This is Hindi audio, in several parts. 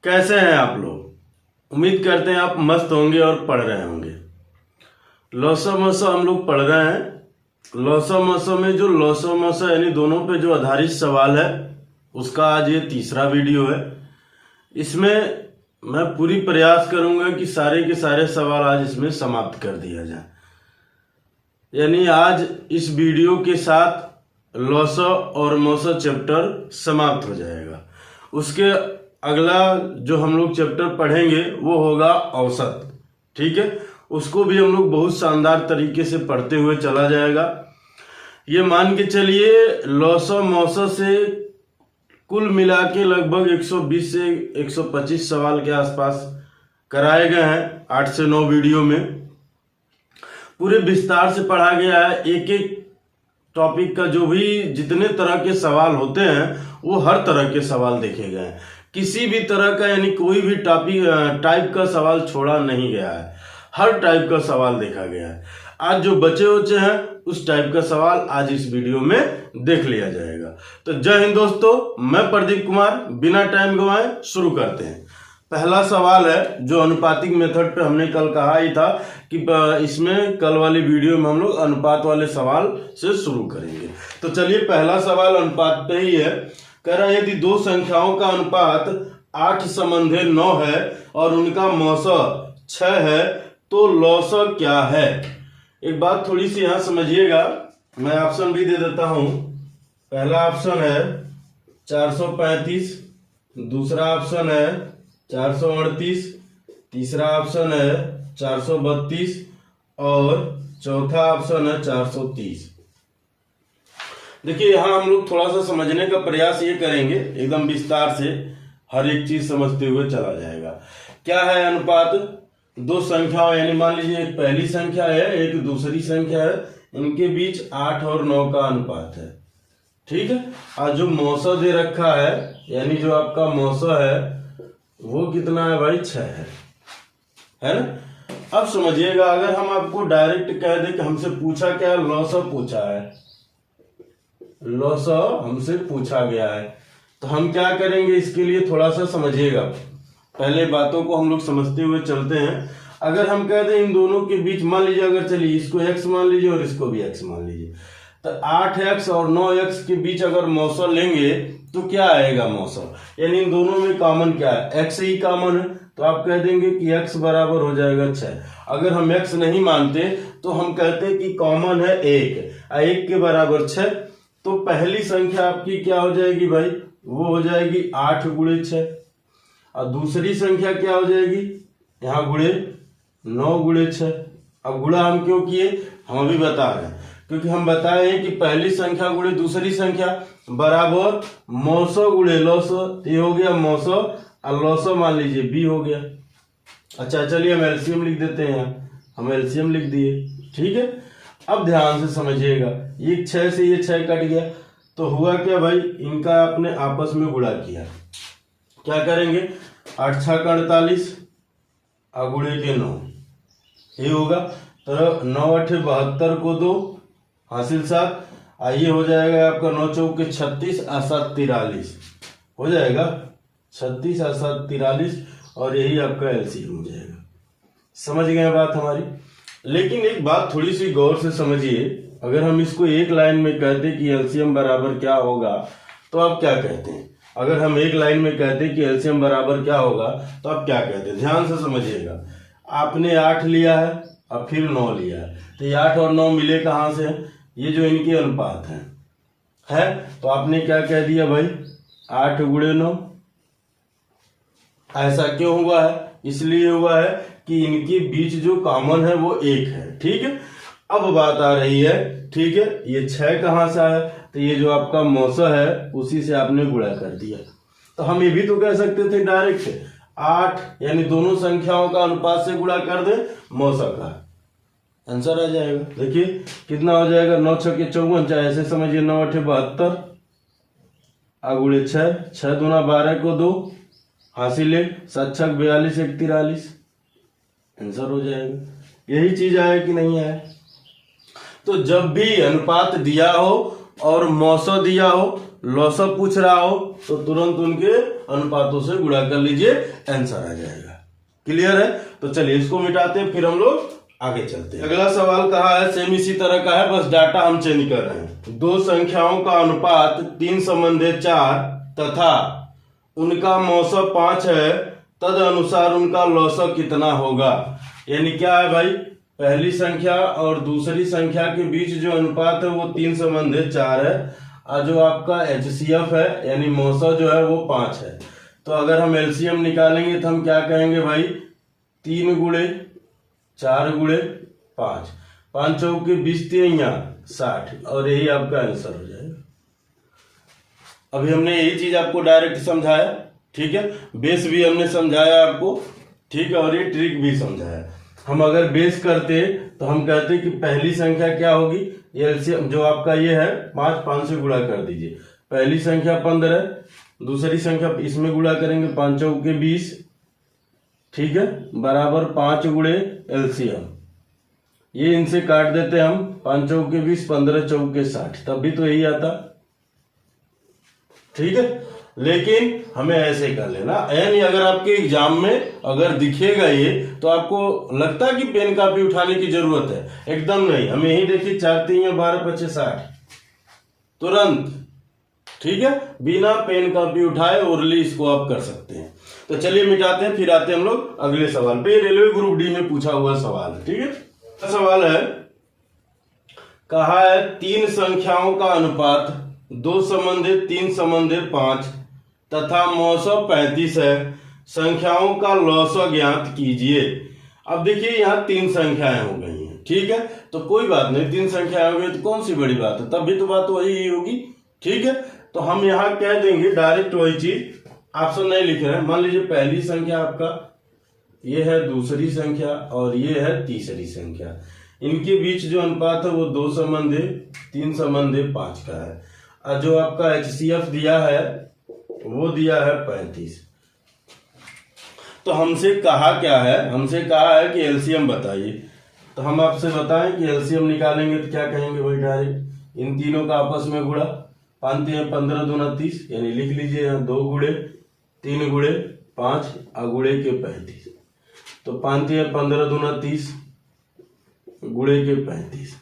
कैसे हैं आप लोग। उम्मीद करते हैं आप मस्त होंगे और पढ़ रहे होंगे। लौसा मौसा हम लोग पढ़ रहे हैं। लौसा मौसा में जो लौसा मौसा यानी दोनों पे जो आधारित सवाल है उसका आज ये तीसरा वीडियो है। इसमें मैं पूरी प्रयास करूंगा कि सारे के सारे सवाल आज इसमें समाप्त कर दिया जाए। यानी आज इस वीडियो के साथ लौसा और मौसा चैप्टर समाप्त हो जाएगा। उसके अगला जो हम लोग चैप्टर पढ़ेंगे वो होगा औसत। ठीक है, उसको भी हम लोग बहुत शानदार तरीके से पढ़ते हुए चला जाएगा। ये मान के चलिए लौसा मौसा से कुल मिला के लगभग 120 से 125 सवाल के आसपास कराए गए हैं 8 से 9 वीडियो में। पूरे विस्तार से पढ़ा गया है। एक एक टॉपिक का जो भी जितने तरह के सवाल होते हैं वो हर तरह के सवाल देखे गए हैं। किसी भी तरह का यानी कोई भी टाइप का सवाल छोड़ा नहीं गया है। हर टाइप का सवाल देखा गया है। आज जो बचे उचे हैं उस टाइप का सवाल आज इस वीडियो में देख लिया जाएगा। तो जय हिंद दोस्तों, मैं प्रदीप कुमार। बिना टाइम गंवाए शुरू करते हैं। पहला सवाल है जो अनुपातिक मेथड पे हमने कल कहा ही था कि इसमें कल वाली वीडियो में हम लोग अनुपात वाले सवाल से शुरू करेंगे। तो चलिए, पहला सवाल अनुपात पे ही है। कह रहा है यदि दो संख्याओं का अनुपात 8 संबंधे 9 है और उनका मौसा 6 है तो लौसा क्या है। एक बात थोड़ी सी यहां समझिएगा, मैं ऑप्शन भी दे देता हूं। पहला ऑप्शन है 435, दूसरा ऑप्शन है 438, तीसरा ऑप्शन है 432 और चौथा ऑप्शन है 430। देखिए, यहां हम लोग थोड़ा सा समझने का प्रयास ये करेंगे, एकदम विस्तार से हर एक चीज समझते हुए चला जाएगा। क्या है अनुपात। दो संख्याओं यानी मान लीजिए एक पहली संख्या है एक दूसरी संख्या है, इनके बीच 8 और 9 का अनुपात है। ठीक है, और जो मौसा दे रखा है यानी जो आपका मौसा है वो कितना है भाई, 6 है ना। अब समझिएगा, अगर हम आपको डायरेक्ट कह दें कि हमसे पूछा क्या है, लौसा पूछा है, लौसा हमसे पूछा गया है, तो हम क्या करेंगे इसके लिए थोड़ा सा समझिएगा। पहले बातों को हम लोग समझते हुए चलते हैं। अगर हम कहते हैं इन दोनों के बीच, मान लीजिए अगर चलिए इसको x मान लीजिए और इसको भी x मान लीजिए, तो 8x और 9x के बीच अगर मौसा लेंगे तो क्या आएगा मौसा, यानी इन दोनों में कॉमन क्या है, x ही कॉमन है, तो आप कह देंगे कि x बराबर हो जाएगा 6। अगर हम x नहीं मानते तो हम कहते कि कॉमन है 1 के बराबर 6, तो पहली संख्या आपकी क्या हो जाएगी भाई, वो हो जाएगी 8 गुणे 6, और दूसरी संख्या क्या हो जाएगी, यहाँ गुणे 9 गुणे 6। अब गुणा हम क्यों किए, हम अभी बता रहे हैं, क्योंकि हम बताए हैं कि पहली संख्या गुणे दूसरी संख्या बराबर मौसा गुणे लौसा, ये हो गया मौसा, और लौसा मान लीजिए b हो गया। अच्छा चलिए हम एलसीएम लिख देते हैं, हम एलसीएम लिख दिए। ठीक है, अब ध्यान से समझिएगा, ये 6 से ये 6 कट गया, तो हुआ क्या भाई, इनका आपने आपस में गुणा किया। क्या करेंगे, 8 6 का 48 गुणे के 9, ये होगा। तो 9 8 72 को 2 हासिल 7, आइए हो जाएगा आपका 9 चौके 36 और 7 43 हो जाएगा 36 और 7 43, और यही आपका एलसीएम हो जाएगा। समझ गए बात हमारी। लेकिन एक बात थोड़ी सी गौर से समझिए, अगर हम इसको एक लाइन में कहते कि एलसीएम बराबर क्या होगा तो आप क्या कहते हैं। अगर हम एक लाइन में कहते कि एलसीएम बराबर क्या होगा तो आप क्या कहते हैं, ध्यान से समझिएगा। आपने 8 लिया है और फिर 9 लिया है, तो ये 8 और 9 मिले कहां से, ये जो इनके अनुपात है तो आपने क्या कह दिया भाई, 8 गुणे 9। ऐसा क्यों हुआ है, इसलिए हुआ है कि इनके बीच जो कॉमन है वो 1 है। ठीक है, अब बात आ रही है, ठीक है, ये 6 कहां से आया, तो ये जो आपका मौसा है उसी से आपने गुणा कर दिया। तो हम ये भी तो कह सकते थे डायरेक्ट 8 यानी दोनों संख्याओं का अनुपात से गुणा कर दे, मौसा का आंसर आ जाएगा। देखिए कितना हो जाएगा, 9 6 के 54, चाहे ऐसे समझिए 9 8 72 गुणे 6, 6 दूना 12 को 2 हासिल 1, 7 6 42 1 43 आंसर हो जाएगा। यही चीज आया कि नहीं आया। तो जब भी अनुपात दिया हो और मौसा दिया हो, लॉसा पूछ रहा हो तो तुरंत उनके अनुपातों से गुणा कर लीजिए, आंसर आ जाएगा। क्लियर है? तो चलिए इसको मिटाते हैं, फिर हम लोग आगे चलते हैं। अगला सवाल कहा है, सेम इसी तरह का है, बस डाटा हम चेंज कर रहे हैं। दो संख्याओं का अनुपात 3:4 तथा उनका मौसा 5 है, तद अनुसार उनका लौसा कितना होगा। यानी क्या है भाई, पहली संख्या और दूसरी संख्या के बीच जो अनुपात है वो 3:4 है, और जो आपका HCF है यानी मौसा जो है वो 5 है। तो अगर हम LCM निकालेंगे तो हम क्या कहेंगे भाई, 3 गुणे 4 गुणे 5, 5 चौके 20 60, और यही आपका आंसर हो जाएगा। अभी हमने यही चीज आपको डायरेक्ट समझाया, ठीक है, बेस भी हमने समझाया आपको, ठीक है, और ये ट्रिक भी समझाया। हम अगर बेस करते तो हम कहते कि पहली संख्या क्या होगी, एलसीएम जो आपका ये है 5 से गुणा कर दीजिए। पहली संख्या 15, दूसरी संख्या इसमें गुणा करेंगे 5 चौके 20, ठीक है, बराबर 5 गुणे एलसीएम। ये इनसे काट देते हम, 5 चौके 20, 15 चौके 60, तब भी तो यही आता, ठीक है। लेकिन हमें ऐसे कर लेना, यानी अगर आपके एग्जाम में अगर दिखेगा ये तो आपको लगता है कि पेन कापी उठाने की जरूरत है, एकदम नहीं। हमें यही देखिए 4 3 12 25 60 तुरंत, ठीक है, बिना पेन कापी उठाए ओरली इसको आप कर सकते हैं। तो चलिए मिटाते हैं, फिर आते हैं हम लोग अगले सवाल पे। रेलवे ग्रुप डी में पूछा हुआ सवाल है, ठीक है। सवाल है, कहा है 3 संख्याओं का अनुपात 2:3:5 तथा मौसा 35 है, संख्याओं का लौसा ज्ञात कीजिए। अब देखिए यहाँ 3 संख्याएं हो गई हैं, ठीक है, तो कोई बात नहीं, 3 संख्याएं हो गई तो कौन सी बड़ी बात है, तब भी तो बात वही होगी, ठीक है। तो हम यहाँ कह देंगे डायरेक्ट वही चीज, ऑप्शन नहीं लिख रहे हैं। मान लीजिए पहली संख्या आपका ये है, दूसरी संख्या और ये है तीसरी संख्या, इनके बीच जो अनुपात है वो 2:3:5 का है, और जो आपका HCF दिया है वो दिया है 35। तो हमसे कहा क्या है, हमसे कहा है कि एलसीएम बताइए। तो हम आपसे बताएं कि एलसीएम निकालेंगे तो क्या कहेंगे भाई, डायरेक्ट इन तीनों का आपस में गुणा, 5 3 15 दूना 30, यानी लिख लीजिए यहाँ 2 गुणे 3 गुणे 5 गुणे के 35। तो 5 3 15 दूना 30 गुणे के 35,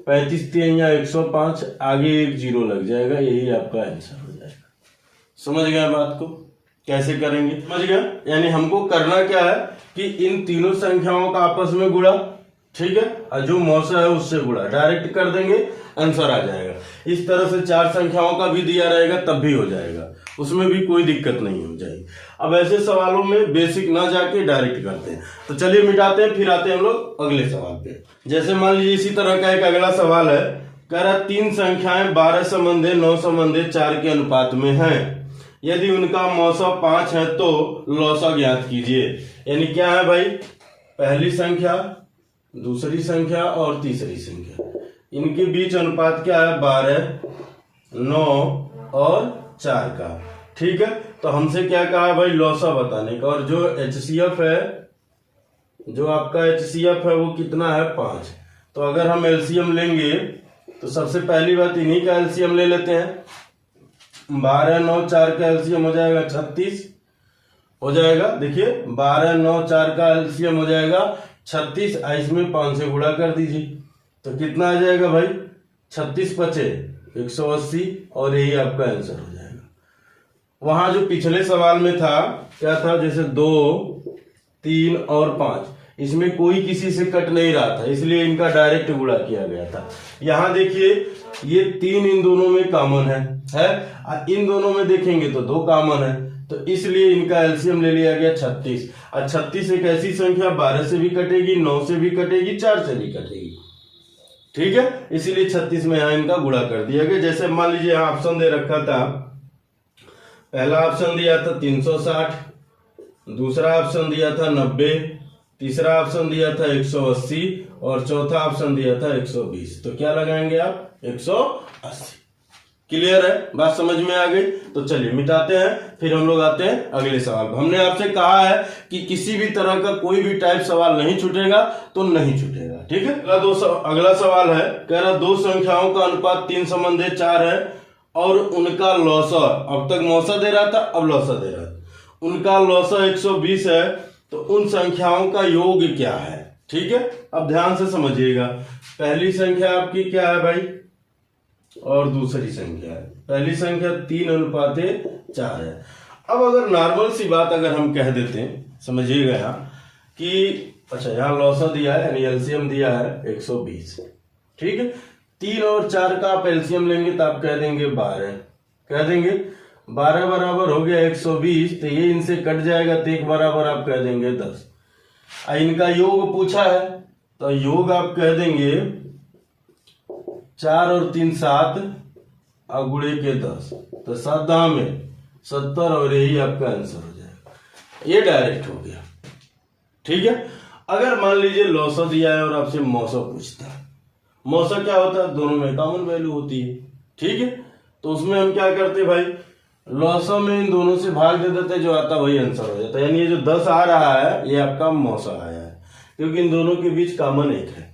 35 3 105, आगे एक 0 लग जाएगा, यही आपका आंसर हो जाएगा। समझ गए बात को कैसे करेंगे, समझ गए। यानी हमको करना क्या है कि इन तीनों संख्याओं का आपस में गुणा, ठीक है, और जो मौसा है उससे गुणा डायरेक्ट कर देंगे, आंसर आ जाएगा। इस तरह से 4 संख्याओं का भी दिया रहेगा तब भी हो जाएगा, उसमें भी कोई दिक्कत नहीं हो जाएगी। अब ऐसे सवालों में बेसिक ना जाके डायरेक्ट करते हैं। तो चलिए मिटाते हैं, फिर आते हैं हम लोग अगले सवाल पे। जैसे मान लीजिए इसी तरह का एक अगला सवाल है, कह रहा 3 संख्याएं 12:9:4 के अनुपात में हैं, यदि उनका मौसा 5 है तो लौसा ज्ञात कीजिए। यानी क्या है भाई, पहली संख्या, दूसरी संख्या और तीसरी संख्या, इनके बीच अनुपात क्या है, 12, 9 और 4 का, ठीक है। तो हमसे क्या कहा भाई, लौसा बताने का, और जो HCF है, जो आपका HCF है वो कितना है, 5। तो अगर हम LCM लेंगे तो सबसे पहली बात इन्हीं का LCM ले लेते हैं। 12 9 4 का LCM हो जाएगा 36 हो जाएगा। देखिए 12 9 4 का LCM हो जाएगा 36, इसमें 5 से गुणा कर दीजिए तो कितना आ जाएगा भाई, 36 5 180, और यही आपका आंसर हो जाएगा। वहां जो पिछले सवाल में था क्या था, जैसे 2 3 और 5, इसमें कोई किसी से कट नहीं रहा था, इसलिए इनका डायरेक्ट गुणा किया गया था। यहाँ देखिए ये 3 इन दोनों में कॉमन है, इन दोनों में देखेंगे तो 2 कॉमन है, तो इसलिए इनका एलसीएम ले लिया गया 36। और 36 एक ऐसी संख्या 12 से भी कटेगी, 9 से भी कटेगी, 4 से भी कटेगी, ठीक है, इसीलिए 36 में यहाँ इनका गुणा कर दिया गया। जैसे मान लीजिए यहाँ ऑप्शन दे रखा था, पहला ऑप्शन दिया था 360, दूसरा ऑप्शन दिया था 90, तीसरा ऑप्शन दिया था 180 और चौथा ऑप्शन दिया था 120। तो क्या लगाएंगे आप, 180। क्लियर है, बात समझ में आ गई। तो चलिए मिटाते हैं, फिर हम लोग आते हैं अगले सवाल पर। हमने आपसे कहा है कि किसी भी तरह का कोई भी टाइप सवाल नहीं छूटेगा तो नहीं छूटेगा, ठीक है। अगला सवाल है, कह रहा 2 संख्याओं का अनुपात 3:4 है और उनका लौसा, अब तक मौसा दे रहा था, अब लौसा दे रहा था, उनका लौसा 120 है, तो उन संख्याओं का योग क्या है। ठीक है, अब ध्यान से समझिएगा। पहली संख्या आपकी क्या है भाई, और दूसरी संख्या है, पहली संख्या 3:4 है। अब अगर नॉर्मल सी बात अगर हम कह देते हैं, समझिएगा यहाँ कि अच्छा यहाँ लौसा दिया है यानी एलसीएम दिया है 120, ठीक है। 3 और 4 का आप एलसीएम लेंगे तो आप कह देंगे 12, कह देंगे 12 बराबर हो गया 120, तो ये इनसे कट जाएगा तो 1 बराबर आप कह देंगे 10। इनका योग पूछा है तो योग आप कह देंगे 4 और 3 7 गुणे के 10, तो 7 में 70 और यही आपका आंसर हो जाएगा। ये डायरेक्ट हो गया। ठीक है, अगर मान लीजिए लौसा दिया है और आपसे मौसा पूछता है, मौसा क्या होता है, दोनों में कॉमन वैल्यू होती है। ठीक है, तो उसमें हम क्या करते हैं भाई, लौसा में इन दोनों से भाग दे देते, जो आता वही आंसर हो जाता है। यानी ये जो 10 आ रहा है ये आपका मौसा आया है, क्योंकि इन दोनों के बीच कॉमन 1 है।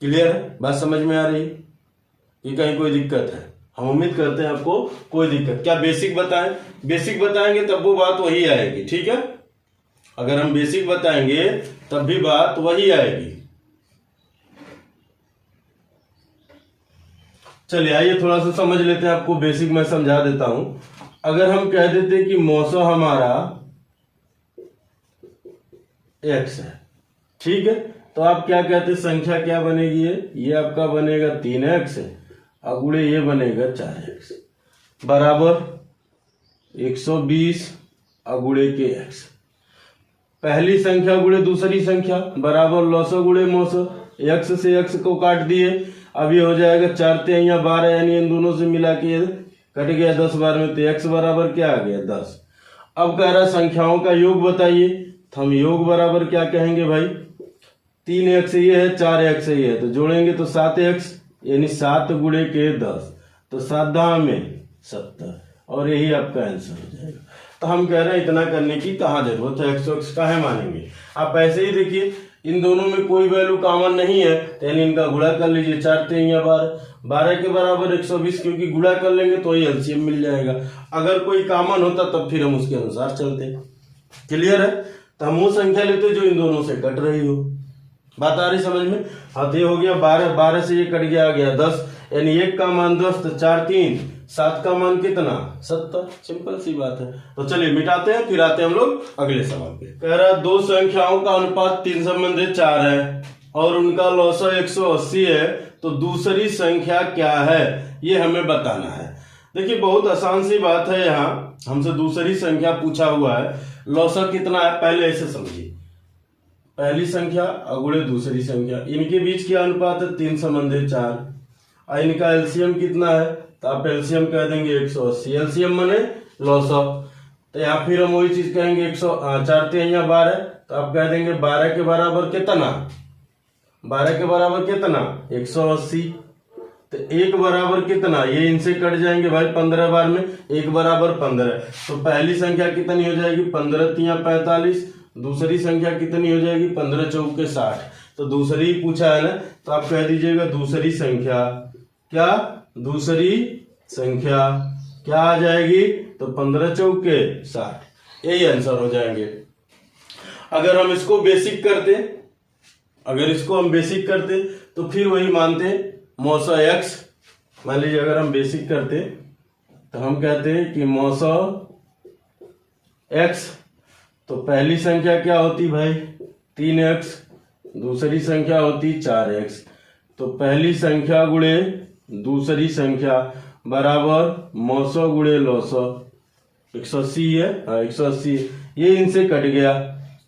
क्लियर है, बात समझ में आ रही है कि कहीं कोई दिक्कत है? हम उम्मीद करते हैं आपको कोई दिक्कत, क्या बेसिक बताएं, बेसिक बताएंगे तब वो बात वही आएगी। ठीक है, अगर हम बेसिक बताएंगे तब भी बात वही आएगी। चलिए आइए थोड़ा सा समझ लेते हैं, आपको बेसिक मैं समझा देता हूं। अगर हम कह देते कि मौसा हमारा x है, ठीक है, तो आप क्या कहते, संख्या क्या बनेगी, ये आपका बनेगा 3x अगुड़े ये बनेगा 4x बराबर 120 अगुड़े के x। पहली संख्या गुणे दूसरी संख्या बराबर लौसा गुणे मौसा, x से x को काट दिए, अब ये हो जाएगा 4 तिहाई 12, यानी इन दोनों से मिला के कट गया 10 बार में, तो x बराबर क्या आ गया 10। अब कह रहा संख्याओं का योग बताइए, तो हम योग बराबर क्या कहेंगे भाई, 3x ये है 4x ये है, तो जोड़ेंगे तो 7x, यानी 7 गुणे के 10, तो 7 में 70 और यही आपका आंसर हो जाएगा। तो हम कह रहे हैं इतना करने की कहाँ जरूरत है, x काहे मानेंगे। आप ऐसे ही देखिए, इन दोनों में कोई वैल्यू कॉमन नहीं है, तो यानी इनका गुणा कर लीजिए, 4 तिहाई 12 के बराबर 120, क्योंकि गुणा कर लेंगे तो ही एलसीएम मिल जाएगा। अगर कोई कॉमन होता तब फिर हम उसके अनुसार चलते। क्लियर है, तो हम वो संख्या लेते जो इन दोनों से कट रही हो। बात आ रही समझ में? हाँ, ये हो गया 12 से ये कट गया, आ गया 10, यानी 1 का मान 10, तो 4 3 7 का मान कितना 70। सिंपल सी बात है। तो चलिए मिटाते हैं, फिर आते हैं हम लोग अगले सवाल पे। कह रहा दो संख्याओं का अनुपात 3:4 है और उनका लौसा 180 है, तो दूसरी संख्या क्या है, ये हमें बताना है। देखिए बहुत आसान सी बात है, यहाँ हमसे दूसरी संख्या पूछा हुआ है, लौसा कितना है पहले ऐसे समझिए, पहली संख्या अगुणे दूसरी संख्या, इनके बीच क्या अनुपात है 3:4। इनका एलसीएम कितना है, तो आप एलसीएम कह देंगे 180, एलसीएम माने लौसा, तो यहाँ फिर हम वही चीज कहेंगे 4 तिहाई 12, तो आप कह देंगे 12 के बराबर कितना, 12 के बराबर कितना 180, तो 1 बराबर कितना, ये इनसे कट जाएंगे भाई 15 बार में, 1 बराबर 15, तो पहली संख्या कितनी हो जाएगी 15 तिहाई 45, दूसरी संख्या कितनी हो जाएगी 15 चौके 60, तो दूसरी ही पूछा है ना, तो आप कह दीजिएगा दूसरी संख्या क्या, दूसरी संख्या क्या आ जाएगी, तो 15 चौके 60, यही आंसर हो जाएंगे। अगर हम इसको बेसिक करते, अगर इसको हम बेसिक करते तो फिर वही मानते मौसा x, मान लीजिए अगर हम बेसिक करते तो हम कहते हैं कि मौसा x, तो पहली संख्या क्या होती भाई 3x, दूसरी संख्या होती 4x, तो पहली संख्या गुणे दूसरी संख्या बराबर मौसा गुणे लौसा, 180 है, 180, ये इनसे कट गया,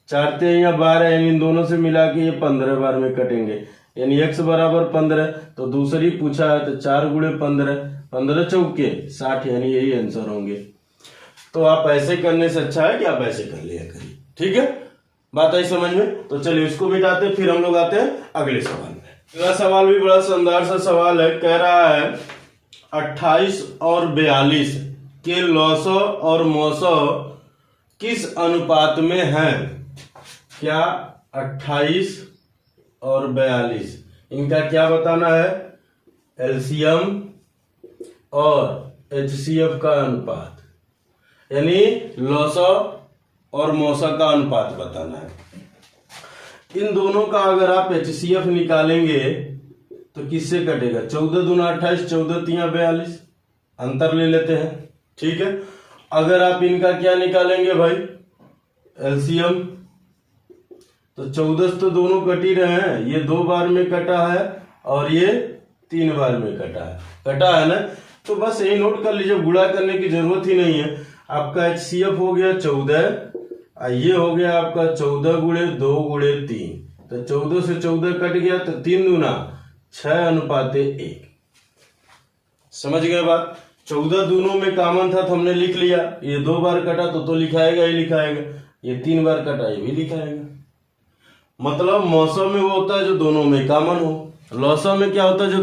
4 तिहाई 12, यानी इन दोनों से मिला के ये 15 बार में कटेंगे, यानी x बराबर 15, तो दूसरी पूछा है तो 4 गुणे 15, 15 चौके 60, यानी यही आंसर होंगे। तो आप ऐसे करने से अच्छा है कि आप ऐसे कर लिया करिए। ठीक है, बात आई समझ में? तो चलिए इसको मिटाते हैं, फिर हम लोग आते हैं अगले सवाल में। अगला सवाल भी बड़ा शानदार सा सवाल है, कह रहा है 28 और 42 के लौसा और मौसा किस अनुपात में हैं। क्या 28 और 42 इनका क्या बताना है, एलसीएम और HCF का अनुपात, यानी लौसा और मौसा का अनुपात बताना है। इन दोनों का अगर आप HCF निकालेंगे तो किससे कटेगा? 14 दूना 28, 14 तिया 42, अंतर ले लेते हैं। ठीक है, अगर आप इनका क्या निकालेंगे भाई? LCM, तो 14 तो दोनों कट ही रहे हैं, ये 2 बार में कटा है और ये 3 बार में कटा है ना। तो बस यही नोट कर लीजिए, गुणा करने की जरूरत ही नहीं है। आपका HCF हो गया 14, ये हो गया आपका 14 गुणे 2 गुणे 3, तो 14 से 14 कट गया, तो 3 दूना 6:1। समझ गए बात? 14 दोनों में कॉमन था तो हमने लिख लिया, ये 2 बार कटा तो लिखाएगा ही लिखाएगा, ये 3 बार कटा ये भी लिखाएगा। मतलब मौसम में वो होता है जो दोनों में कॉमन हो, लौसा में क्या होता है जो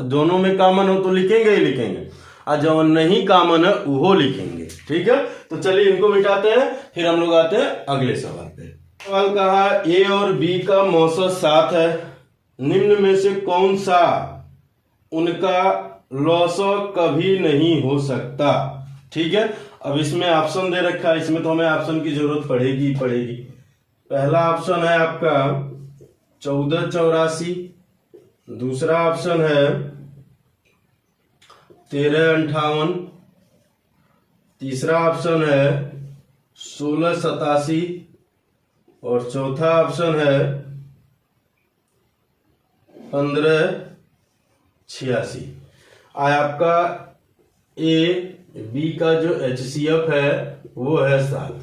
दोनों में कॉमन हो तो लिखेंगे ही लिखेंगे, और जो नहीं कॉमन है वो लिखेंगे। ठीक है, तो चलिए इनको मिटाते हैं, फिर हम लोग आते हैं अगले सवाल पे। सवाल कहा A और B का मौसा 7 है, निम्न में से कौन सा उनका लौसा कभी नहीं हो सकता? ठीक है, अब इसमें ऑप्शन दे रखा है, इसमें तो हमें ऑप्शन की जरूरत पड़ेगी। पहला ऑप्शन है आपका 1484, दूसरा ऑप्शन है 1358, तीसरा ऑप्शन है 1687 और चौथा ऑप्शन है 1586। आपका B का जो HCF है वो है 7,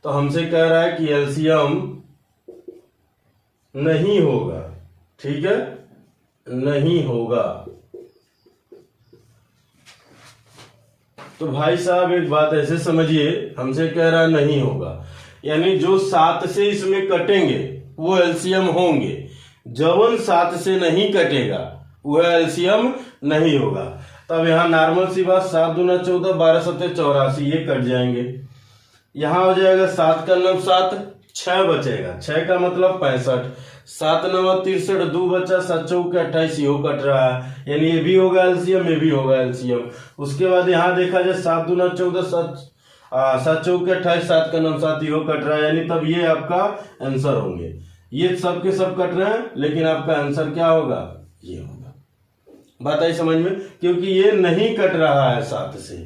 तो हमसे कह रहा है कि LCM नहीं होगा। ठीक है, नहीं होगा। तो भाई साहब एक बात ऐसे समझिए, हमसे कह रहा है नहीं होगा, यानी जो 7 से इसमें कटेंगे वो LCM होंगे, जवन 7 से नहीं कटेगा वह LCM नहीं होगा। तब यहाँ नॉर्मल सी बात, 7 दूना 14, 12 सत्ते 84, ये कट जाएंगे। यहाँ हो जाएगा 7 का 9 7, 6 बचेगा, 6 का मतलब 65, 7 9 63, 2 बचा, 7 चौके 28, ये कट रहा है, यानी ये भी होगा LCM, ये भी होगा LCM। उसके बाद यहाँ देखा जाए 7 दूना 14, 7 चौके 28, 7 का 9 7, ये कट रहा है, यानी तब ये आपका आंसर होंगे। ये सब के सब कट रहे हैं, लेकिन आपका आंसर क्या होगा? ये होगा। बात आई समझ में? क्योंकि ये नहीं कट रहा है 7 से,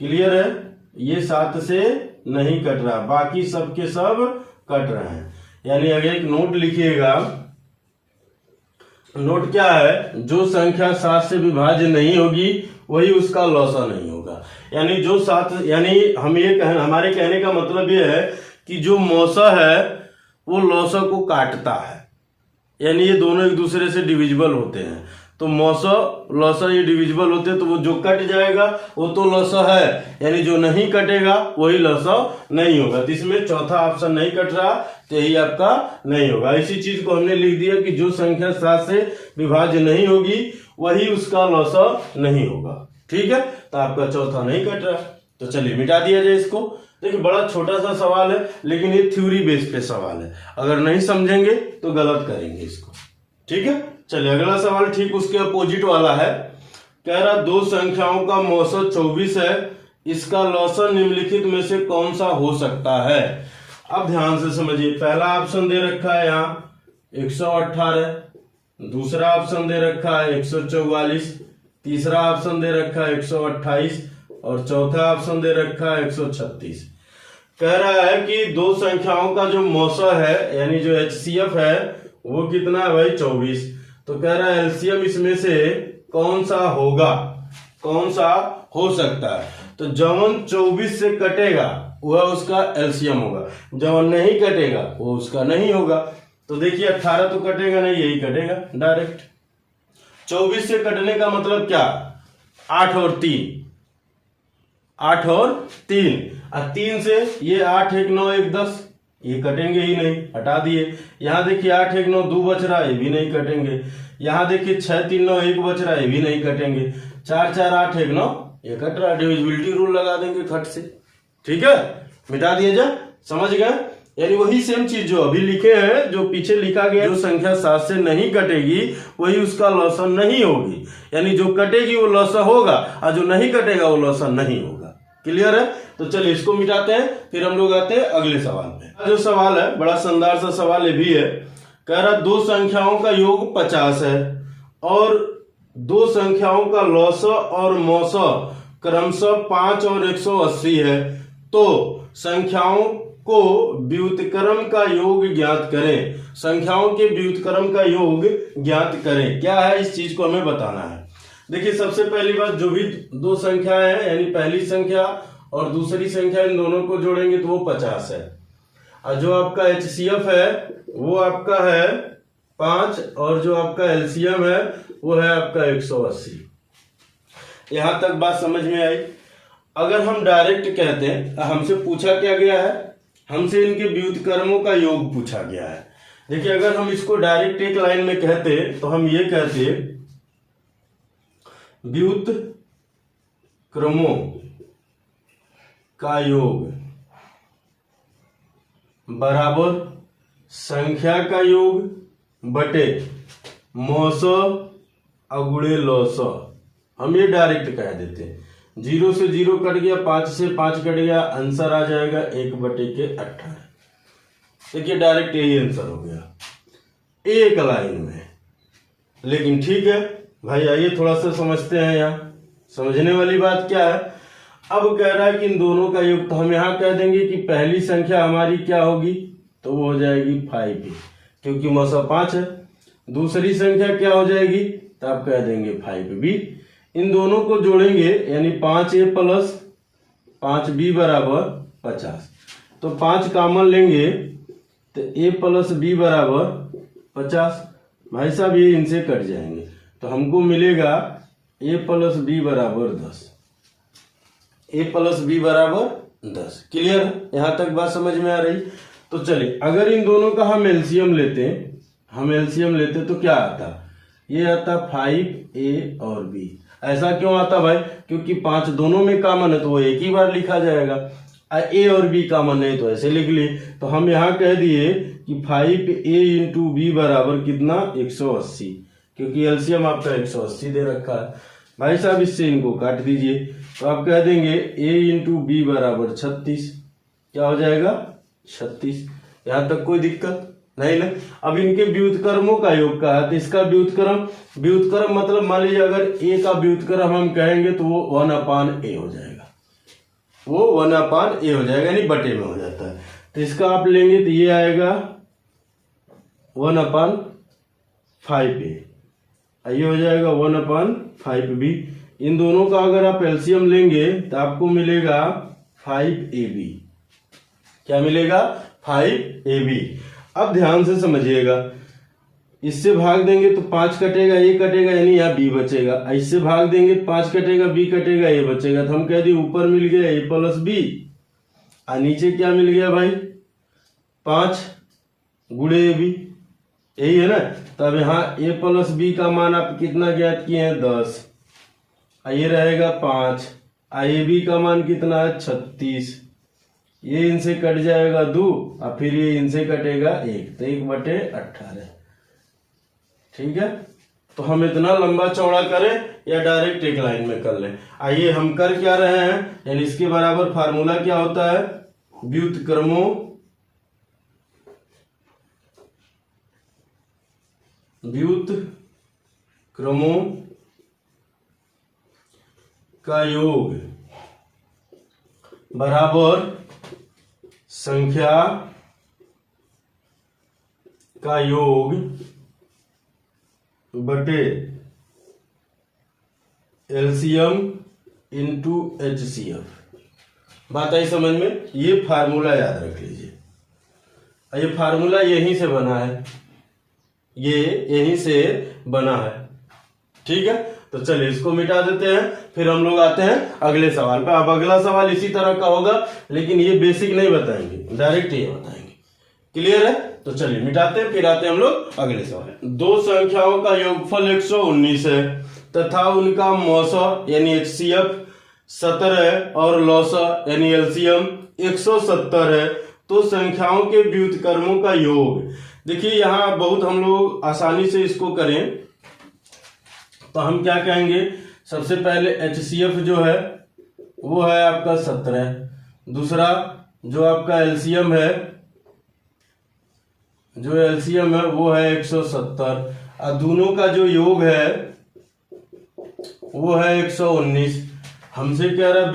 क्लियर है? ये 7 से नहीं कट रहा, बाकी सब के सब कट रहे हैं। यानी अगर एक नोट लिखिएगा, नोट क्या है? जो संख्या 7 से विभाज्य नहीं होगी वही उसका लौसा नहीं होगा। यानी जो 7, यानी हम ये हमारे कहने का मतलब ये है कि जो मौसा है वो लौसा को काटता है, यानी ये दोनों एक दूसरे से डिविजिबल होते हैं। तो मौसा लौसा ये डिविजिबल होते हैं, तो वो जो कट जाएगा वो तो लौसा है, यानी जो नहीं कटेगा वही लौसा नहीं होगा। तो इसमें चौथा ऑप्शन नहीं कट रहा, तो यही आपका नहीं होगा। इसी चीज को हमने लिख दिया कि जो संख्या 7 से विभाज्य नहीं होगी वही उसका लौसा नहीं होगा। ठीक है, तो आपका चौथा नहीं कट रहा, तो चलिए मिटा दिया जाए इसको। देखिए बड़ा छोटा सा सवाल है, लेकिन ये थ्योरी बेस पे सवाल है, अगर नहीं समझेंगे तो गलत करेंगे इसको। ठीक है, चलिए अगला सवाल ठीक उसके अपोजिट वाला है। कह रहा 2 संख्याओं का मौसा 24 है, इसका लौसा निम्नलिखित में से कौन सा हो सकता है? अब ध्यान से समझिए, पहला ऑप्शन दे रखा है यहाँ 118, दूसरा ऑप्शन दे रखा है 144, तीसरा ऑप्शन दे रखा है 128 और चौथा ऑप्शन दे रखा है 136। कह रहा है कि 2 संख्याओं का जो मौसा है यानी जो HCF है वो कितना है भाई? 24। तो कह रहा है LCM इसमें से कौन सा होगा, कौन सा हो सकता है? तो जवन 24 से कटेगा वह उसका LCM होगा, जवन नहीं कटेगा वो उसका नहीं होगा। तो देखिए 18 तो कटेगा नहीं, यही कटेगा डायरेक्ट। 24 से कटने का मतलब क्या? 8 और 3, 8 और 3, और 3 से ये 8 1 9 1 10, ये कटेंगे ही नहीं, हटा दिए। यहाँ देखिए 8 1 9 2 बच रहा है, ये भी नहीं कटेंगे। यहाँ देखिए 6 3 9 1 बच रहा है, ये भी नहीं कटेंगे। 4 4 8 1 9, ये कट रहा है, डिविजिबिलिटी रूल लगा देंगे खट से। ठीक है, मिटा दिए जाए, समझ गए? यानी वही सेम चीज जो अभी लिखे हैं, जो पीछे लिखा गया, जो संख्या 7 से नहीं कटेगी वही उसका लॉसन नहीं होगी, यानी जो कटेगी वो लॉसा होगा और जो नहीं कटेगा वो लॉसा नहीं होगा। क्लियर है? तो चलिए इसको मिटाते हैं, फिर हम लोग आते हैं अगले सवाल पे। जो सवाल है बड़ा शानदार सा सवाल ये भी है। कह रहा दो संख्याओं का योग 50 है और दो संख्याओं का लॉसा और मौसा क्रमशः 5 और 180 है, तो संख्याओं को व्युत्क्रम का योग ज्ञात करें। संख्याओं के व्युत्क्रम का योग ज्ञात करें। क्या है, इस चीज को हमें बताना है। देखिए सबसे पहली बात, जो भी दो संख्याएं हैं यानी पहली संख्या और दूसरी संख्या, इन दोनों को जोड़ेंगे तो वो 50 है। और जो आपका HCF है वो आपका है 5 और जो आपका LCM है वो है आपका 180। यहां तक बात समझ में आई। अगर हम डायरेक्ट कहते हैं, हमसे पूछा क्या गया है, हमसे इनके व्युत्क्रमों का योग पूछा गया है। देखिए अगर हम इसको डायरेक्ट एक लाइन में कहते तो हम ये कहते व्युत्क्रमों का योग बराबर संख्या का योग बटे मौसा अगुणे लौसा। हम ये डायरेक्ट कह देते हैं। 0 से 0 कट गया, 5 से 5 कट गया, आंसर आ जाएगा 1/18। देखिए डायरेक्ट यही आंसर हो गया एक लाइन में। लेकिन ठीक है भाई, आइए थोड़ा सा समझते हैं। यहाँ समझने वाली बात क्या है, अब कह रहा है कि इन दोनों का योग, तो हम यहाँ कह देंगे कि पहली संख्या हमारी क्या होगी, तो वो हो जाएगी 5 क्योंकि मौसा 5 है। दूसरी संख्या क्या हो जाएगी, तो आप कह देंगे 5b। इन दोनों को जोड़ेंगे यानी 5a प्लस 5b बराबर 50। तो 5 कॉमन लेंगे तो a प्लस b बराबर 50। भाई साहब ये इनसे कट जाएंगे तो हमको मिलेगा a प्लस b बराबर 10। a प्लस b बराबर 10। क्लियर? यहां तक बात समझ में आ रही? तो चलिए अगर इन दोनों का हम एलसीएम लेते, तो क्या आता, ये आता 5a और b। ऐसा क्यों आता भाई, क्योंकि 5 दोनों में कॉमन है तो वो एक ही बार लिखा जाएगा। a और b कॉमन नहीं तो ऐसे लिख लिए। तो हम यहाँ कह दिए कि 5a इंटू b बराबर कितना, 180, क्योंकि एलसीएम आपका 180 दे रखा है। भाई साहब इससे इनको काट दीजिए तो आप कह देंगे a इंटू बी बराबर 36। क्या हो जाएगा, 36। यहां तक कोई दिक्कत नहीं ना। अब इनके व्युत्क्रमों का योग कहा है तो इसका व्युत्क्रम मतलब मान लीजिए अगर a का व्युत्क्रम हम कहेंगे तो वो 1/a हो जाएगा, वो 1/a हो जाएगा यानी बटे में हो जाता है। तो इसका आप लेंगे तो ये आएगा 1/5a, ये हो जाएगा 1/5b। इन दोनों का अगर आप एलसीएम लेंगे तो आपको मिलेगा 5ab। क्या मिलेगा, 5ab। अब ध्यान से समझिएगा, इससे भाग देंगे तो 5 कटेगा, a कटेगा यानी यहाँ b बचेगा। इससे भाग देंगे तो 5 कटेगा, b कटेगा, a बचेगा। तो हम कह दिए ऊपर मिल गया a प्लस b और नीचे क्या मिल गया भाई, 5 गुणे ab, यही है ना। तो अब यहाँ a प्लस b का मान आप कितना ज्ञात किए हैं, 10। ये रहेगा 5। ab का मान कितना है, 36। ये इनसे कट जाएगा 2 और फिर ये इनसे कटेगा 1, तो 1/18। ठीक है, तो हम इतना लंबा चौड़ा करें या डायरेक्ट एक लाइन में कर लें। आइए हम कर क्या रहे हैं, यानी इसके बराबर फार्मूला क्या होता है, व्युत्क्रमों का योग बराबर संख्या का योग बटे एलसीएम इंटू HCF। बात आई समझ में? ये फार्मूला याद रख लीजिए। ये फार्मूला यहीं से बना है, ये यहीं से बना है। ठीक है, तो चलिए इसको मिटा देते हैं, फिर हम लोग आते हैं अगले सवाल पे। अब अगला सवाल इसी तरह का होगा लेकिन ये बेसिक नहीं बताएंगे, डायरेक्ट ये बताएंगे। क्लियर है? तो चलिए मिटाते हैं, फिर आते हैं हम लोग अगले सवाल। दो संख्याओं का योगफल 119 है तथा उनका मौसा यानी HCF 17 है और लौसा यानी LCM 170 है, तो संख्याओं के व्युत्क्रमों का योग। देखिए यहाँ बहुत हम लोग आसानी से इसको करें तो हम क्या कहेंगे, सबसे पहले HCF जो है वो है आपका 17, दूसरा जो आपका एलसीएम है वो है 170 और दोनों का जो योग है वो है 119। हमसे कह रहा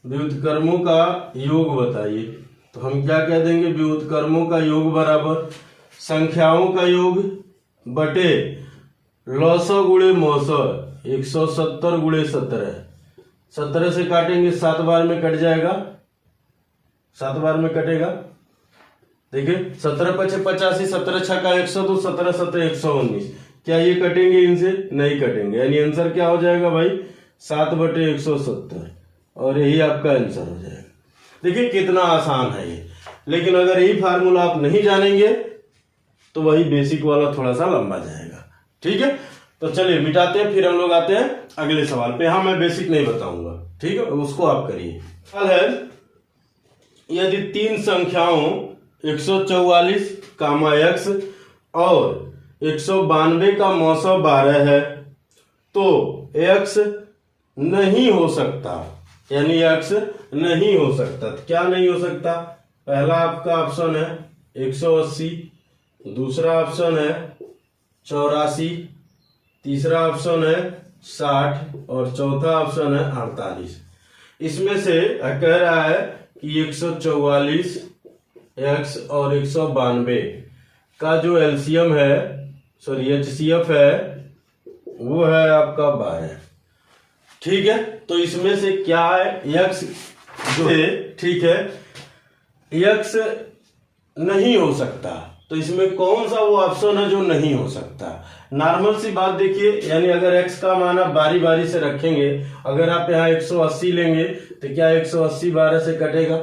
व्युत्क्रमों का योग बताइए, तो हम क्या कह देंगे, व्युत्क्रमों का योग बराबर संख्याओं का योग बटे लौसौ गुणे मौसौ, 170 गुणे 17, 17 से काटेंगे 7 बार में कट जाएगा, 7 बार में कटेगा। देखिए 17 पचे 85, 17 छक्का 102, 17 सत्ते 119। क्या ये कटेंगे इनसे? नहीं कटेंगे, यानी आंसर क्या हो जाएगा भाई 7/170 और यही आपका आंसर हो जाएगा। देखिए कितना आसान है ये, लेकिन अगर यही फार्मूला आप नहीं जानेंगे तो वही बेसिक वाला थोड़ा सा लंबा जाएगा। ठीक है, तो चलिए मिटाते हैं, फिर हम लोग आते हैं अगले सवाल पे। हाँ मैं बेसिक नहीं बताऊंगा, ठीक है, उसको आप करिए। सवाल है, यदि 3 संख्याओं 144 कामा x और 192 का मौसम 12 है तो x नहीं हो सकता, यानी x नहीं हो सकता। क्या नहीं हो सकता? पहला आपका ऑप्शन है 180, दूसरा ऑप्शन है 84, तीसरा ऑप्शन है 60 और चौथा ऑप्शन है 48। इसमें से कह रहा है कि 144 x और 192 का जो एलसीएम है, सॉरी HCF है, वो है आपका 12। ठीक है, तो इसमें से क्या है, x जो है, ठीक है, x नहीं हो सकता। तो इसमें कौन सा वो ऑप्शन है जो नहीं हो सकता? नॉर्मल सी बात देखिए, यानी अगर x का मान आप बारी बारी से रखेंगे, अगर आप यहाँ 180 लेंगे तो क्या 180 12 से कटेगा?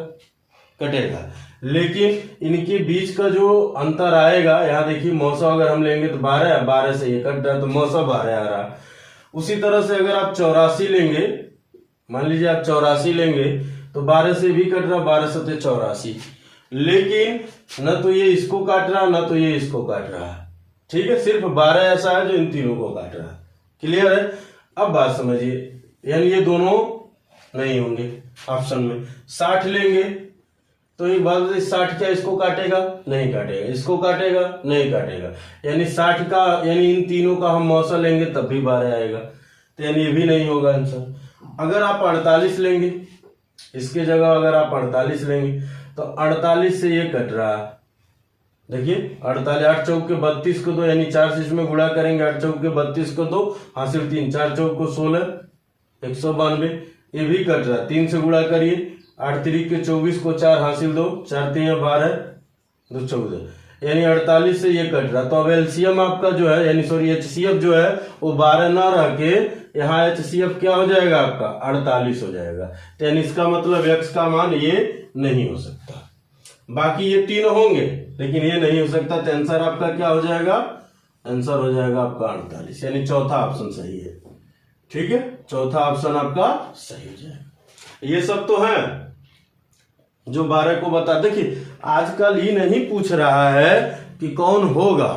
कटेगा। लेकिन इनके बीच का जो अंतर आएगा, यहाँ देखिए मौसा अगर हम लेंगे तो 12 से ये कट रहा है तो मौसा 12 आ रहा। उसी तरह से अगर आप 84 लेंगे, मान लीजिए आप 84 लेंगे तो 12 से भी कट रहा, 12 से 84, लेकिन न तो ये इसको काट रहा न तो ये इसको काट रहा। ठीक है, सिर्फ 12 ऐसा है जो इन तीनों को काट रहा। क्लियर है? अब बात समझिए, यानी ये दोनों नहीं होंगे ऑप्शन में। 60 लेंगे तो एक बात, 60 क्या इसको काटेगा? नहीं काटेगा। इसको काटेगा? नहीं काटेगा। यानी 60 का, यानी इन तीनों का हम मौसा लेंगे तब भी 12 आएगा, तो यानी ये भी नहीं होगा आंसर। अगर आप 48 लेंगे, इसके जगह अगर आप 48 लेंगे तो 48 से ये कट रहा। देखिए 48, 8 चौक के 32 को दो, यानी 4 से इसमें गुणा करेंगे, 8 चौक के 32 को दो, हासिल 3, 4 चौक को 16, 192, ये भी कट रहा। 3 से गुणा करिए, 8 3 के 24 को 4 हासिल 2, 4 3 12, 2 14, यानी 48 से ये कट रहा। तो अब एलसीएम आपका जो है, यानी सॉरी HCF जो है वो 12 ना रह के यहाँ HCF क्या हो जाएगा आपका 48 हो जाएगा। तो यानी इसका मतलब x का मान ये नहीं हो सकता। बाकी ये तीन होंगे लेकिन ये नहीं हो सकता। तो आंसर आपका क्या हो जाएगा? आंसर हो जाएगा आपका 48, यानी चौथा ऑप्शन सही है। ठीक है, चौथा ऑप्शन आपका सही हो जाएगा। ये सब तो है जो 12 को बता। देखिए आजकल ही नहीं पूछ रहा है कि कौन होगा,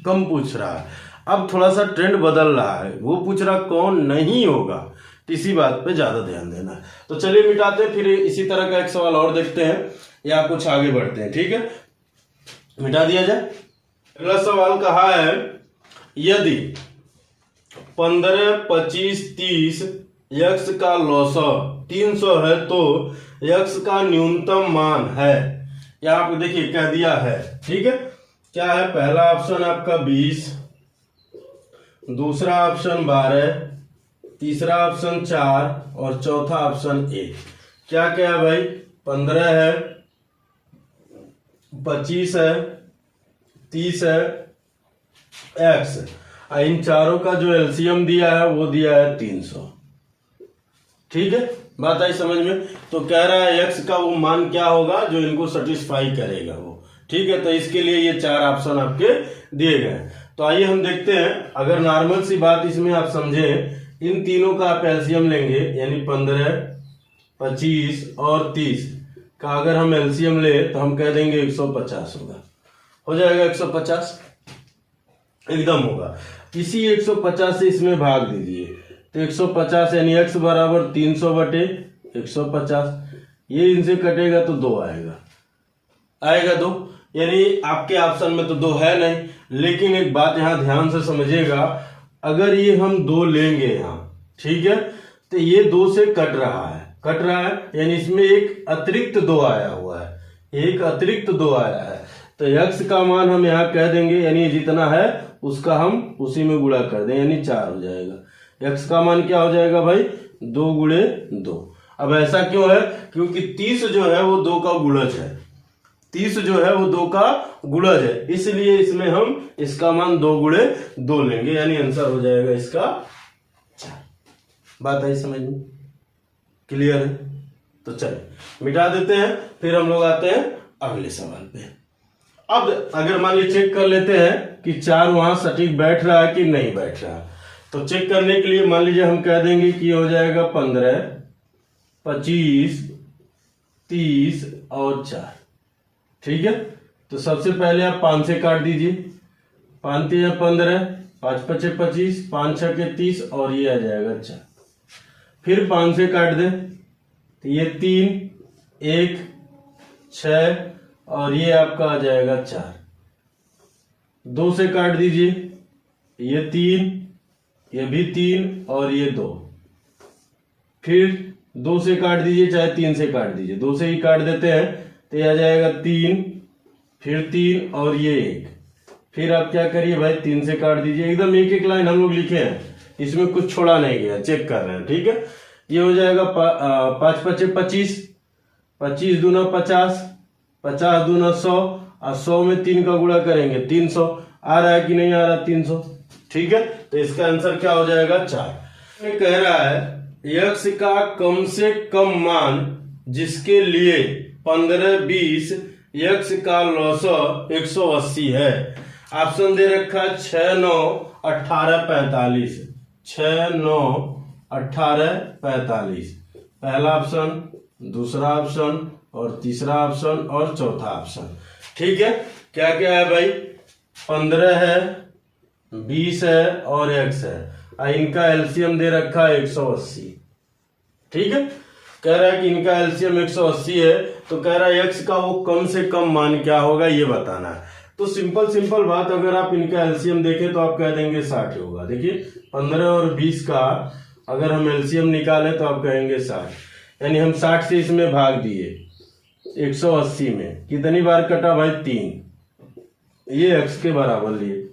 कम पूछ रहा है। अब थोड़ा सा ट्रेंड बदल रहा है, वो पूछ रहा कौन नहीं होगा। तो इसी बात पे ज्यादा ध्यान देना है। तो चलिए मिटाते हैं, फिर इसी तरह का एक सवाल और देखते हैं या कुछ आगे बढ़ते हैं। ठीक है, मिटा दिया जाए। अगला सवाल कहा है, यदि 15 25 30 x का लौसौ 300 है तो x का न्यूनतम मान है। यहाँ आपको देखिए कह दिया है। ठीक है, क्या है? पहला ऑप्शन आपका 20, दूसरा ऑप्शन 12, तीसरा ऑप्शन 4 और चौथा ऑप्शन 1। क्या क्या है भाई? 15 है, 25 है, 30 है, x। इन चारों का जो एलसीएम दिया है वो दिया है 300। ठीक है, बात आई समझ में? तो कह रहा है x का वो मान क्या होगा जो इनको सेटिस्फाई करेगा वो। ठीक है, तो इसके लिए ये 4 ऑप्शन आपके दिए गए। तो आइए हम देखते हैं। अगर नॉर्मल सी बात इसमें आप समझे, इन तीनों का आप एलसीएम लेंगे, यानी 15 25 और 30 का अगर हम एलसीएम ले तो हम कह देंगे 150 होगा। हो जाएगा 150, एकदम होगा। इसी 150 से इसमें भाग दीजिए तो 150 यानी x बराबर 300/150। ये इनसे कटेगा तो 2 आएगा 2, यानी आपके ऑप्शन में तो 2 है नहीं। लेकिन एक बात यहाँ ध्यान से समझिएगा, अगर ये हम 2 लेंगे यहाँ, ठीक है, तो ये 2 से कट रहा है यानी इसमें एक अतिरिक्त 2 आया हुआ है, एक अतिरिक्त 2 आया है। तो x का मान हम यहाँ कह देंगे, यानी जितना है उसका हम उसी में गुणा कर दें, यानी 4 हो जाएगा। x का मान क्या हो जाएगा भाई? 2 गुणे 2। अब ऐसा क्यों है? क्योंकि 30 जो है वो 2 का गुणज है, 30 जो है वो 2 का गुणज है, इसलिए इसमें हम इसका मान 2 गुणे 2 लेंगे, यानी आंसर हो जाएगा इसका 4। बात आई समझ में? क्लियर है? तो चलिए मिटा देते हैं, फिर हम लोग आते हैं अगले सवाल पे। अब अगर मान लीजिए चेक कर लेते हैं कि 4 वहां सटीक बैठ रहा है कि नहीं बैठ रहा, तो चेक करने के लिए मान लीजिए हम कह देंगे कि हो जाएगा 15, 25, 30 और 4। ठीक है, तो सबसे पहले आप 5 से काट दीजिए। 5 3 15, 5 5 25, 5 6 30 और ये आ जाएगा 4। फिर 5 से काट दें तो ये 3, 1, 6 और ये आपका आ जाएगा 4। 2 से काट दीजिए, ये 3, ये भी 3 और ये 2। फिर 2 से काट दीजिए, चाहे 3 से काट दीजिए, 2 से ही काट देते हैं तो ये आ जाएगा 3, फिर 3 और ये 1। फिर आप क्या करिए भाई, 3 से काट दीजिए। एकदम एक एक लाइन हम लोग लिखे हैं, इसमें कुछ छोड़ा नहीं गया, चेक कर रहे हैं। ठीक है, ये हो जाएगा 5 5 25, 25 दूना 50, 50 दूना 100 और 100 में 3 का गुणा करेंगे 300। आ रहा है कि नहीं आ रहा? 300। ठीक है, तो इसका आंसर क्या हो जाएगा? 4। ये कह रहा है x का कम से कम मान जिसके लिए 15 20 x का लॉसर 180 है। ऑप्शन दे रखा 6 9 18 45, 6 9 18 45। पहला ऑप्शन, दूसरा ऑप्शन और तीसरा ऑप्शन और चौथा ऑप्शन। ठीक है, क्या क्या है भाई? 15 है, 20 है और x है, और इनका एलसीएम दे रखा है 180। ठीक है, कह रहा है कि इनका एलसीएम 180 है, तो कह रहा है x का वो कम से कम मान क्या होगा ये बताना है। तो सिंपल बात, अगर आप इनका एलसीएम देखें तो आप कह देंगे 60 होगा। देखिए 15 और 20 का अगर हम एलसीएम निकालें तो आप कहेंगे 60, यानी हम 60 से इसमें भाग दिए 180 में, कितनी बार कटा भाई? 3। ये x के बराबर लिए।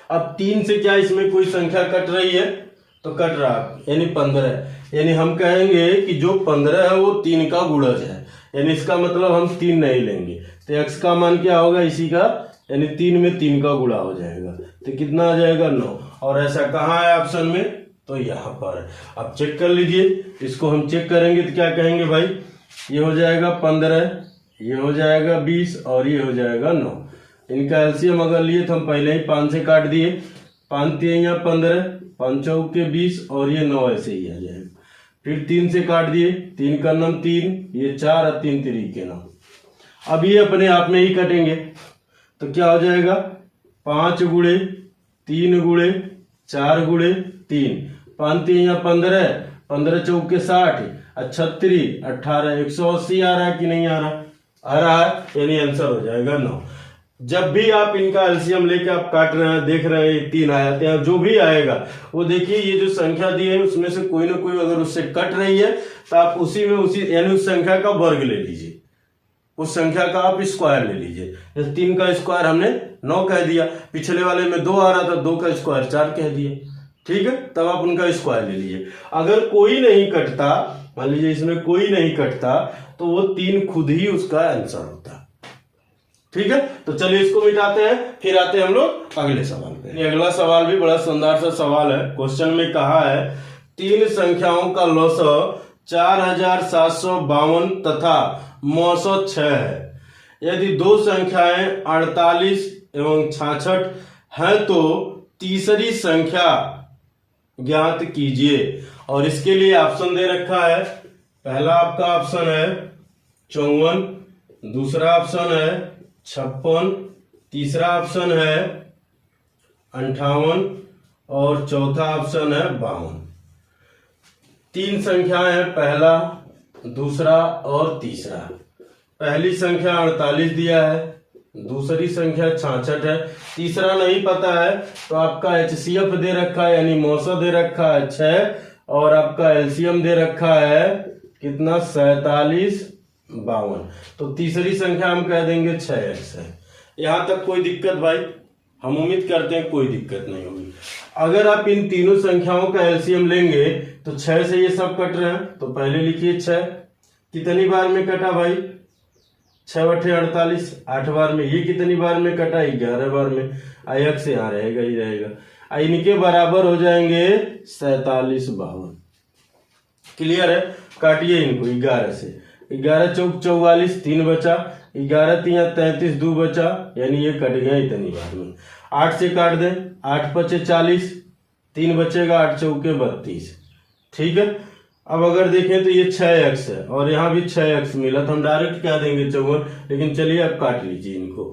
अब 3 से क्या इसमें कोई संख्या कट रही है? तो कट रहा, यानी 15, यानी हम कहेंगे कि जो 15 है वो 3 का गुणज है, यानी इसका मतलब हम 3 नहीं लेंगे। तो x का मान क्या होगा इसी का, यानी 3 में 3 का गुणा हो जाएगा, तो कितना आ जाएगा? 9। और ऐसा कहाँ है ऑप्शन में? तो यहाँ पर है। अब चेक कर लीजिए, इसको हम चेक करेंगे तो क्या कहेंगे भाई? ये हो जाएगा 15, ये हो जाएगा 20 और ये हो जाएगा 9। इनका एलसीएम अगर लिए तो हम पहले ही 5 से काट दिए, 5 3 15, 5 चौके 20 और ये 9 ऐसे ही आ जाएगा। फिर 3 से काट दिए, 3 का 9 3, ये 4 और 3 3 9। अब ये अपने आप में ही कटेंगे, तो क्या हो जाएगा? 5 गुणे 3 गुणे 4 गुणे 3, 5 3 15, 15 चौके 60, 36 18, 180 आ रहा है कि नहीं आ रहा? आ रहा है, यानी आंसर हो जाएगा 9। जब भी आप इनका एलसीएम लेके आप काट रहे हैं, देख रहे हैं 3 आया, तो जो भी आएगा वो देखिए, ये जो संख्या दी है उसमें से कोई ना कोई अगर उससे कट रही है तो आप उसी में यानी उस संख्या का वर्ग ले लीजिए, उस संख्या का आप स्क्वायर ले लीजिए। जैसे 3 का स्क्वायर हमने 9 कह दिया, पिछले वाले में 2 आ रहा था, 2 का स्क्वायर 4 कह दिया। ठीक है, तब आप उनका स्क्वायर ले लीजिए। अगर कोई नहीं कटता, मान लीजिए इसमें कोई नहीं कटता, तो वो 3 खुद ही उसका आंसर होता। ठीक है, तो चलिए इसको मिटाते हैं, फिर आते हैं हम लोग अगले सवाल पे। अगला सवाल भी बड़ा शानदार सा सवाल है। क्वेश्चन में कहा है 3 संख्याओं का लॉसर 4752 तथा 906 है। यदि 2 संख्याएं 48 एवं 66 है तो तीसरी संख्या ज्ञात कीजिए। और इसके लिए ऑप्शन दे रखा है पहला आपका ऑप्शन है 54, दूसरा ऑप्शन है 56, तीसरा ऑप्शन है 58 और चौथा ऑप्शन है 52। 3 संख्याएं हैं, पहला, दूसरा और तीसरा। पहली संख्या 48 दिया है, दूसरी संख्या 66 है, तीसरा नहीं पता है तो आपका HCF दे रखा है यानी मौसा दे रखा है 6 और आपका LCM दे रखा है कितना 47 52। तो तीसरी संख्या हम कह देंगे 6x है। यहां तक कोई दिक्कत भाई? हम उम्मीद करते हैं कोई दिक्कत नहीं होगी। अगर आप इन तीनों संख्याओं का LCM लेंगे तो 6 से ये सब कट रहे हैं, तो पहले लिखिए 6 कितनी बार में कटा भाई? 6 बटे 48 8 बार में। ये कितनी बार में कटा? 11 बार में। x से यहाँ रहेगा ही रहेगा। इनके बराबर हो जाएंगे 47 52। क्लियर है? काटिए इनको 11 से। 11 चौक 44 3 बचा, 11 3 33 2 बचा, यानी ये कट गया इतनी बार में। 8 से काट दें, 8 5 40 3 बचेगा, 8 चौके 32। ठीक है। अब अगर देखें तो ये 6x है और यहाँ भी 6x मिला तो हम डायरेक्ट क्या देंगे 54, लेकिन चलिए अब काट लीजिए इनको।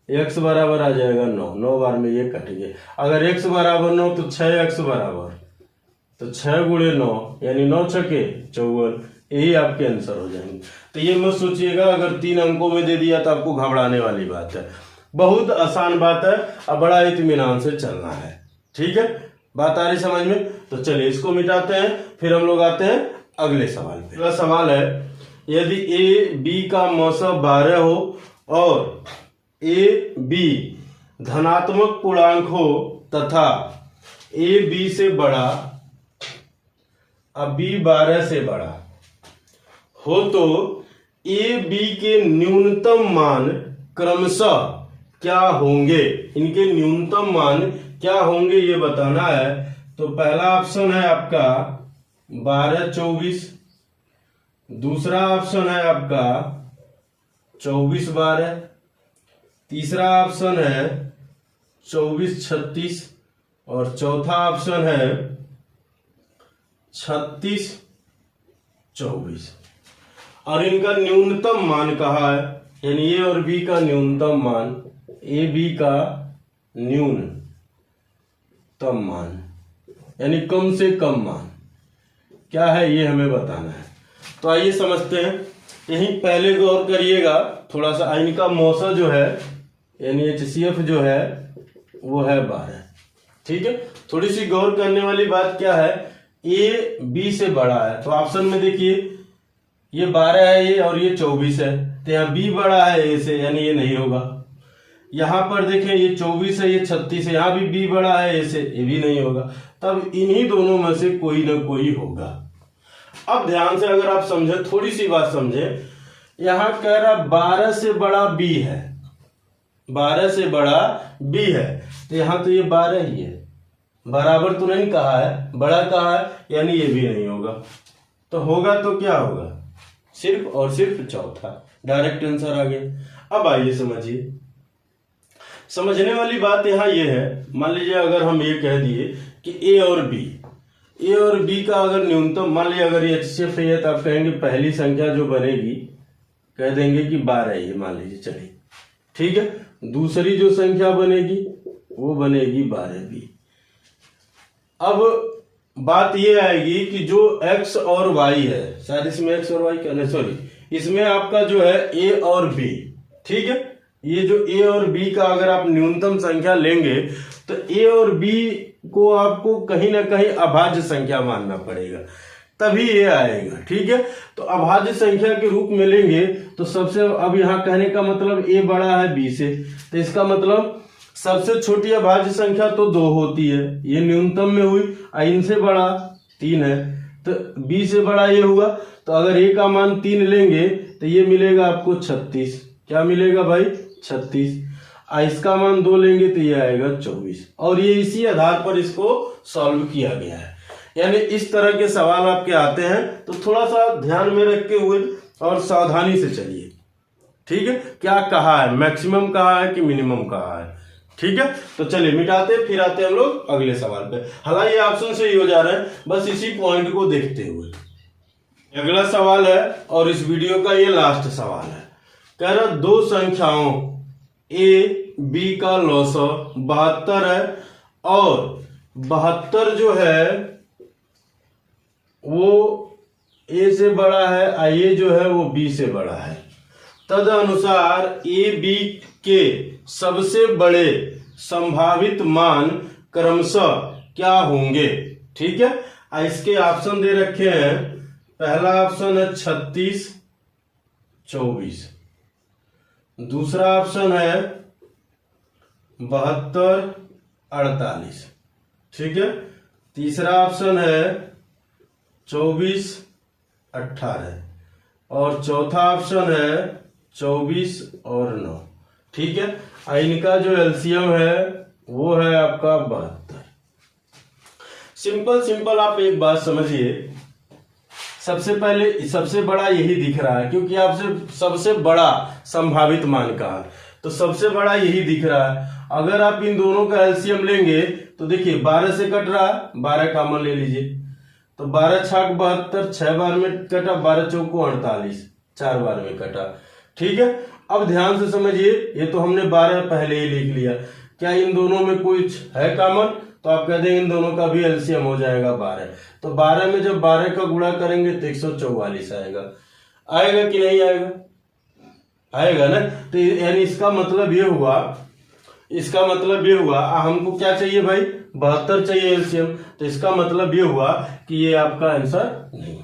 x बराबर आ जाएगा 9, 9 बार में ये कट गया। अगर x बराबर 9 तो 6x बराबर तो 6 गुणे 9 यानी 9 छके 54, यही आपके आंसर हो जाएंगे। तो ये मत सोचिएगा अगर 3 अंकों में दे दिया तो आपको घबराने वाली बात है, बहुत आसान बात है। अब बड़ा इत्मीनान से चलना है। ठीक है, बात आ रही समझ में? तो चलिए इसको मिटाते हैं, फिर हम लोग आते हैं अगले सवाल पे। अगला सवाल है, यदि a b का मौसा 12 हो और a b धनात्मक पूर्णांक हो तथा a b से बड़ा अब b 12 से बड़ा हो तो a b के न्यूनतम मान क्रमशः क्या होंगे? इनके न्यूनतम मान क्या होंगे ये बताना है। तो पहला ऑप्शन है आपका 12 24, दूसरा ऑप्शन है आपका 24 12, तीसरा ऑप्शन है 24 36 और चौथा ऑप्शन है 36 24। और इनका न्यूनतम मान कहा है, यानी ए और बी का न्यूनतम मान, ए बी का न्यूनतम मान यानी कम से कम मान क्या है ये हमें बताना है। तो आइए समझते हैं। यही पहले गौर करिएगा थोड़ा सा, इनका मौसा जो है यानी HCF जो है वो है 12। ठीक है, थोड़ी सी गौर करने वाली बात क्या है, ए बी से बड़ा है तो ऑप्शन में देखिए ये 12 है ये और ये 24 है, तो यहाँ बी बड़ा है ए से यानी ये नहीं होगा। यहाँ पर देखें ये 24 है ये 36 है, यहाँ भी बी बड़ा है ए से, ये भी नहीं होगा। तब इन्हीं दोनों में से कोई ना कोई होगा। अब ध्यान से अगर आप समझे, थोड़ी सी बात समझे, यहाँ कह रहा 12 से बड़ा बी है, 12 से बड़ा बी है, तो यहाँ तो ये 12 ही है, बराबर तो नहीं कहा है, बड़ा कहा है, यानी ये भी नहीं होगा। तो होगा तो क्या होगा? सिर्फ और सिर्फ चौथा। डायरेक्ट आंसर आ गया। अब आइए समझिए, समझने वाली बात यहाँ ये है, मान लीजिए अगर हम ये कह दिए कि ए और बी का अगर न्यूनतम, मान लीजिए अगर ये HCF है तो आप कहेंगे पहली संख्या जो बनेगी कह देंगे कि 12 है, मान लीजिए, चलिए ठीक है। दूसरी जो संख्या बनेगी वो बनेगी 12b। अब बात ये आएगी कि जो x और y है, शायद इसमें x और y कहने, सॉरी, इसमें आपका जो है a और b, ठीक है, ये जो a और b का अगर आप न्यूनतम संख्या लेंगे तो a और b को आपको कहीं ना कहीं अभाज्य संख्या मानना पड़ेगा, तभी ये आएगा। ठीक है, तो अभाज्य संख्या के रूप में लेंगे तो सबसे, अब यहाँ कहने का मतलब a बड़ा है b से, तो इसका मतलब सबसे छोटी अभाज्य संख्या तो 2 होती है, ये न्यूनतम में हुई, इनसे बड़ा 3 है, तो b से बड़ा ये हुआ। तो अगर a का मान 3 लेंगे तो ये मिलेगा आपको 36। क्या मिलेगा भाई? 36। इसका मान 2 लेंगे तो ये आएगा 24। और ये इसी आधार पर इसको सॉल्व किया गया है। यानी इस तरह के सवाल आपके आते हैं तो थोड़ा सा ध्यान में रखते हुए और सावधानी से चलिए। ठीक है, क्या कहा है, मैक्सिमम कहा है कि मिनिमम कहा है। ठीक है, तो चलिए मिटाते फिर आते हैं हम लोग अगले सवाल पे। हालांकि ऑप्शन से ही हो जा रहा है, बस इसी पॉइंट को देखते हुए। अगला सवाल है और इस वीडियो का ये लास्ट सवाल है। कह रहा दो संख्याओं ए बी का लौसा 72 है और 72 जो है वो ए से बड़ा है और ये जो है वो बी से बड़ा है। तदनुसार ए बी के सबसे बड़े संभावित मान क्रमशः क्या होंगे। ठीक है, इसके ऑप्शन दे रखे हैं। पहला ऑप्शन है 36 24, दूसरा ऑप्शन है 72 48, ठीक है, तीसरा ऑप्शन है 24 18 और चौथा ऑप्शन है 24 और 9। ठीक है, इनका जो एलसीएम है वो है आपका 72। सिंपल आप एक बात समझिए, सबसे पहले सबसे बड़ा यही दिख रहा है क्योंकि आपसे सबसे बड़ा संभावित मान कहा, तो सबसे बड़ा यही दिख रहा है। अगर आप इन दोनों का एलसीएम लेंगे तो देखिए 12 से कट रहा है, 12 कॉमन ले लीजिए, तो 12 छाक 72, 6 बार में कटा, 12 चौको 48, 4 बार में कटा। ठीक है, अब ध्यान से समझिए, ये तो हमने 12 पहले ही लिख लिया। क्या इन दोनों में कुछ है कॉमन? तो आप कहते हैं इन दोनों का भी एलसीएम हो जाएगा 12। तो 12 में जब 12 का गुणा करेंगे तो 144 आएगा। आएगा कि नहीं आएगा? आएगा ना। तो यानी इसका मतलब ये हुआ हमको क्या चाहिए भाई? 72 चाहिए एलसीएम। तो इसका मतलब ये हुआ कि ये आपका आंसर नहीं।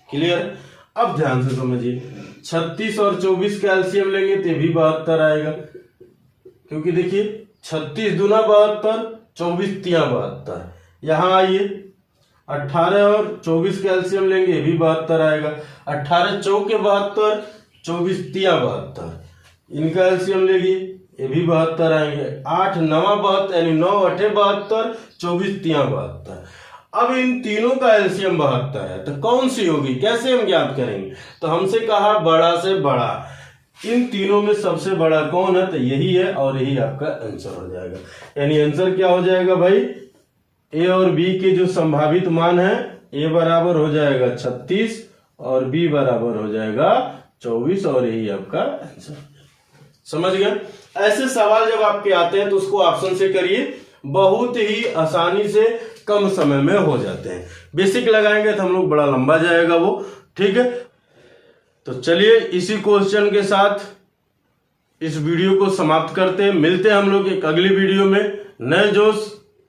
क्लियर? अब ध्यान से समझिए, 36 और 24 का एलसीएम लेंगे तो भी 72 आएगा, क्योंकि देखिए 36 दूना 72, 24 तिया 72। यहां आइए, 18 और 24 का एलसीएम लेंगे, ये भी 72 आएगा। 18 चौके 72, 24 तिया 72, इनका एलसीएम लेंगे, ये भी 72 आएंगे। 8 9 72 यानी 9 8 72, 24 तिया 72। अब इन तीनों का एलसीएम 72 है, तो कौन सी होगी, कैसे हम ज्ञात करेंगे? तो हमसे कहा बड़ा से बड़ा, इन तीनों में सबसे बड़ा कौन है? तो यही है और यही आपका आंसर हो जाएगा। यानी आंसर क्या हो जाएगा भाई? ए और बी के जो संभावित मान है, ए बराबर हो जाएगा 36 और बी बराबर हो जाएगा 24 और यही आपका आंसर। समझ गए? ऐसे सवाल जब आपके आते हैं तो उसको ऑप्शन से करिए, बहुत ही आसानी से कम समय में हो जाते हैं। बेसिक लगाएंगे तो हम लोग बड़ा लंबा जाएगा वो। ठीक है, तो चलिए इसी क्वेश्चन के साथ इस वीडियो को समाप्त करते हैं। मिलते हैं हम लोग एक अगली वीडियो में नए जोश,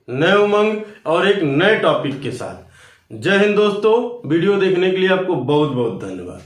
नए उमंग और एक नए टॉपिक के साथ। जय हिंद दोस्तों। वीडियो देखने के लिए आपको बहुत बहुत धन्यवाद।